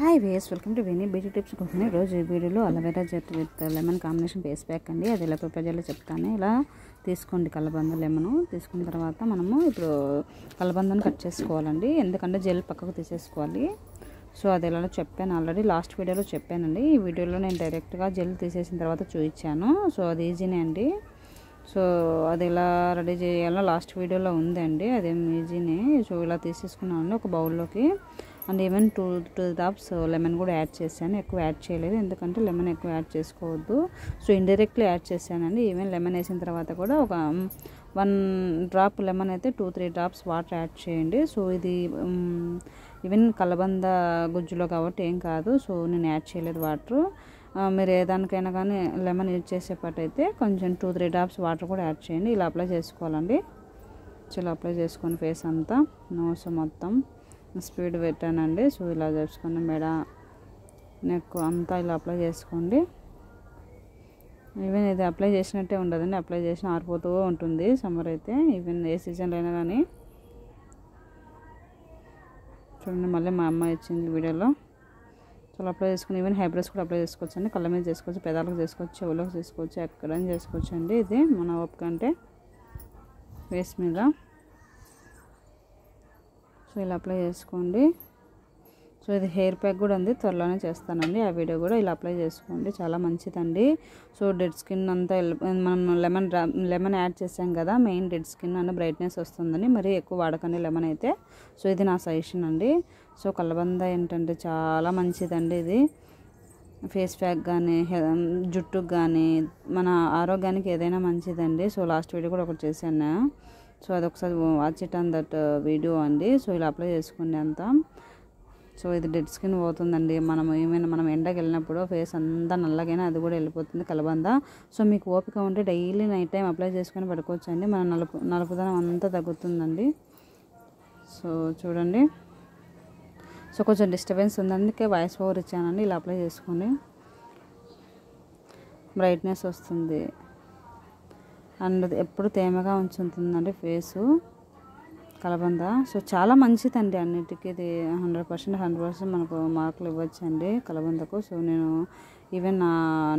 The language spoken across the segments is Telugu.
హాయ్ వేస్ welcome to Vini beauty tips కోసం రోజు ఈ వీడియోలో aloe vera gel with lemon combination face pack అండి. అది ఎలా ప్రిపేర్ చేయాలో చెప్తాను. ఇలా తీసుకోండి కలబంద లెమన్. తీసుకున్న తర్వాత మనము ఇప్పుడు కలబందను కట్ చేసుకోవాలండి, ఎందుకంటే జెల్ పక్కకు తీసేసుకోవాలి. సో అది ఎలా చెప్పాను ఆల్రెడీ, లాస్ట్ వీడియోలో చెప్పానండి. ఈ వీడియోలో నేను డైరెక్ట్గా జెల్ తీసేసిన తర్వాత చూపించాను. సో అది ఈజీనే అండి. సో అది ఎలా రెడీ చేయాలో లాస్ట్ వీడియోలో ఉందండి, అదేం ఈజీనే. సో ఇలా తీసేసుకున్నాను ఒక బౌల్లోకి. And even two drops lemon కూడా యాడ్ చేశాను. ఎక్కువ యాడ్ చేయలేదు, ఎందుకంటే లెమన్ ఎక్కువ యాడ్ చేసుకోవద్దు. సో ఇండైరెక్ట్లీ యాడ్ చేశానండి. ఈవెన్ లెమన్ వేసిన తర్వాత కూడా ఒక 1 డ్రాప్ లెమన్ అయితే 2-3 డ్రాప్స్ వాటర్ యాడ్ చేయండి. సో ఇది ఈవెన్ కలబంద గుజ్జులో కాబట్టి ఏం కాదు. సో నేను యాడ్ చేయలేదు వాటర్. మీరు ఏదానికైనా కానీ లెమన్ యూజ్ చేసేపట్టయితే కొంచెం 2-3 డ్రాప్స్ వాటర్ కూడా యాడ్ చేయండి. ఇలా అప్లై చేసుకోవాలండి. సో ఇలా అప్లై చేసుకొని ఫేస్ అంతా, నోస్ మొత్తం స్పీడ్ పెట్టానండి. సో ఇలా చేసుకొని మెడ, నెక్ అంతా ఇలా అప్లై చేసుకోండి. ఈవెన్ ఇది అప్లై చేసినట్టే ఉండదండి, అప్లై చేసిన ఆరిపోతూ ఉంటుంది. సమ్మర్ అయితే ఈవెన్ ఏ సీజన్లో అయినా కానీ. చూడండి మళ్ళీ మా అమ్మ ఇచ్చింది వీడియోలో. సో అప్లై చేసుకుని ఈవెన్ హైబ్రోస్ కూడా అప్లై చేసుకోవచ్చు అండి. కళ్ళ మీద చేసుకోవచ్చు, పెదాలకు చేసుకోవచ్చు, చెవులకు చేసుకోవచ్చు, ఎక్కడైనా చేసుకోవచ్చు అండి. ఇది మన ఓపిక అంటే ఫేస్ మీద. సో ఇలా అప్లై చేసుకోండి. సో ఇది హెయిర్ ప్యాక్ కూడా ఉంది, త్వరలోనే చేస్తానండి. ఆ వీడియో కూడా ఇలా అప్లై చేసుకోండి, చాలా మంచిదండి. సో డెడ్ స్కిన్ అంతా మనం లెమన్ యాడ్ చేసాం కదా, మెయిన్ డెడ్ స్కిన్ అన్న బ్రైట్నెస్ వస్తుందని. మరి ఎక్కువ వాడకండి లెమన్ అయితే. సో ఇది నా సజెషన్ అండి. సో కలబంద ఏంటంటే చాలా మంచిదండి. ఇది ఫేస్ ప్యాక్ కానీ జుట్టుకు కానీ మన ఆరోగ్యానికి ఏదైనా మంచిదండి. సో లాస్ట్ వీడియో కూడా ఒకటి చేశాను. సో అదొకసారి watch it on that video అండి. సో ఇలా అప్లై చేసుకోండి అంతా. సో ఇది డెడ్ స్కిన్ పోతుందండి. మనం ఎండకి వెళ్ళినప్పుడు ఫేస్ అంతా నల్లగైనా అది కూడా వెళ్ళిపోతుంది కలబంద. సో మీకు ఓపిక ఉంటే డైలీ నైట్ టైం అప్లై చేసుకొని పడుకోవచ్చు అండి. మన నలుపుదనం అంతా తగ్గుతుందండి. సో చూడండి, సో కొంచెం డిస్టర్బెన్స్ ఉంది, అందుకే వాయిస్ ఓవర్ ఇచ్చానండి. ఇలా అప్లై చేసుకోండి, బ్రైట్నెస్ వస్తుంది. అండ్ ఎప్పుడు తేమగా ఉంచుతుందండి ఫేసు కలబంద. సో చాలా మంచిదండి అన్నిటికీ. ఇది 100% మనకు మార్కులు ఇవ్వచ్చండి కలబందకు. సో నేను ఈవెన్ నా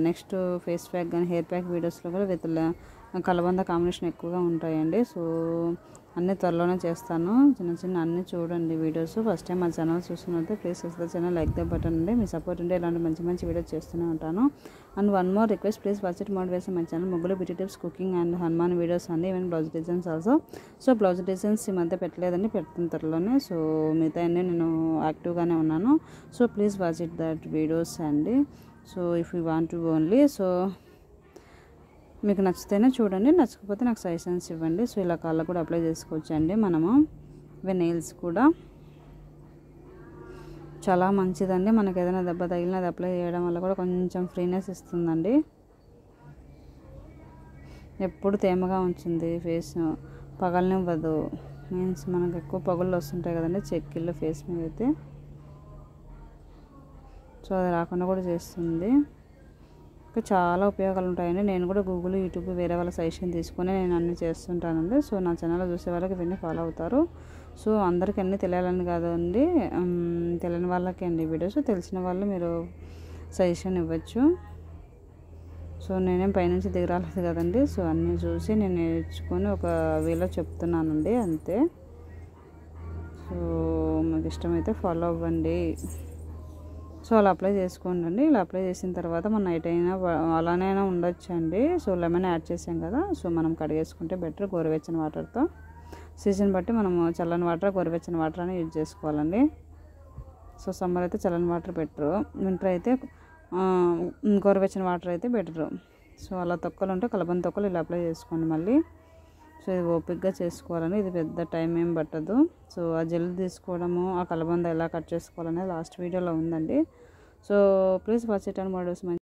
నెక్స్ట్ ఫేస్ ప్యాక్ కానీ హెయిర్ ప్యాక్ వీడియోస్లో కూడా విత్ కలబంద కాంబినేషన్ ఎక్కువగా ఉంటాయండి. సో అన్నీ త్వరలోనే చేస్తాను. చిన్న అన్నీ చూడండి వీడియోస్. ఫస్ట్ టైం మా ఛానల్ చూస్తున్నట్టు please subscribe channel, like the button అండి. మీ సపోర్ట్ ఉంటే ఇలాంటి మంచి వీడియోస్ చేస్తూనే ఉంటాను. And one more request, please watch it motivation my channel. ముగ్గులు beauty tips, cooking and Hanuman videos అండి. Even blouse designs also. So blouse designs ఈ మధ్య పెట్టలేదండి, పెడుతున్న త్వరలోనే. సో మిగతా అన్నీ నేను యాక్టివ్గానే ఉన్నాను. So please watch it that videos అండి. So if you want to only. So మీకు నచ్చితేనే చూడండి, నచ్చకపోతే నాకు సజెషన్స్ ఇవ్వండి. సో ఇలా కాళ్ళకు కూడా అప్లై చేసుకోవచ్చు అండి మనము. ఇవే నెయిల్స్ కూడా చాలా మంచిదండి. మనకు ఏదైనా దెబ్బ తగిలిన అది అప్లై చేయడం వల్ల కూడా కొంచెం ఫ్రీనెస్ ఇస్తుందండి. ఎప్పుడు తేమగా ఉంచుంది ఫేస్, పగలనివ్వదు. మీన్స్ మనకు ఎక్కువ పగుళ్ళు వస్తుంటాయి కదండి చెక్కిళ్ళు ఫేస్ మీద అయితే. సో అది రాకుండా కూడా చేస్తుంది. చాలా ఉపయోగాలు ఉంటాయండి. నేను కూడా గూగుల్, యూట్యూబ్ వేరే వాళ్ళ సజెషన్ తీసుకొని నేను అన్నీ చేస్తుంటానండి. సో నా ఛానల్లో చూసే వాళ్ళకి ఇవన్నీ ఫాలో అవుతారు. సో అందరికీ అన్నీ తెలియాలని కాదండి, తెలియని వాళ్ళకి అండి వీడియోస్. తెలిసిన వాళ్ళు మీరు సజెషన్ ఇవ్వచ్చు. సో నేనేం పైనుంచి దిగరాలేదు కదండి. సో అన్నీ చూసి నేను నేర్చుకొని ఒక వేలో చెప్తున్నానండి, అంతే. సో మీకు ఇష్టమైతే ఫాలో అవ్వండి. సో అలా అప్లై చేసుకోండి. ఇలా అప్లై చేసిన తర్వాత మనం నైట్ అయినా అలానే ఉండొచ్చు అండి. సో లెమన్ యాడ్ చేసాం కదా, సో మనం కడిగేసుకుంటే బెటర్ గోరువెచ్చని వాటర్తో. సీజన్ బట్టి మనము చల్లని వాటర్, గోరువెచ్చని వాటర్ అని యూజ్ చేసుకోవాలండి. సో సమ్మర్ అయితే చల్లని వాటర్ బెటరు, వింటర్ అయితే గోరువెచ్చని వాటర్ అయితే బెటరు. సో అలా తొక్కలు ఉంటే కలబంద తొక్కలు ఇలా అప్లై చేసుకోండి మళ్ళీ. సో ఇది ఓపిక్గా చేసుకోవాలండి, ఇది పెద్ద టైం ఏం పట్టదు. సో ఆ జెల్ తీసుకోవడము, ఆ కలబంద ఎలా కట్ చేసుకోవాలనేది లాస్ట్ వీడియోలో ఉందండి. So please watch it and models.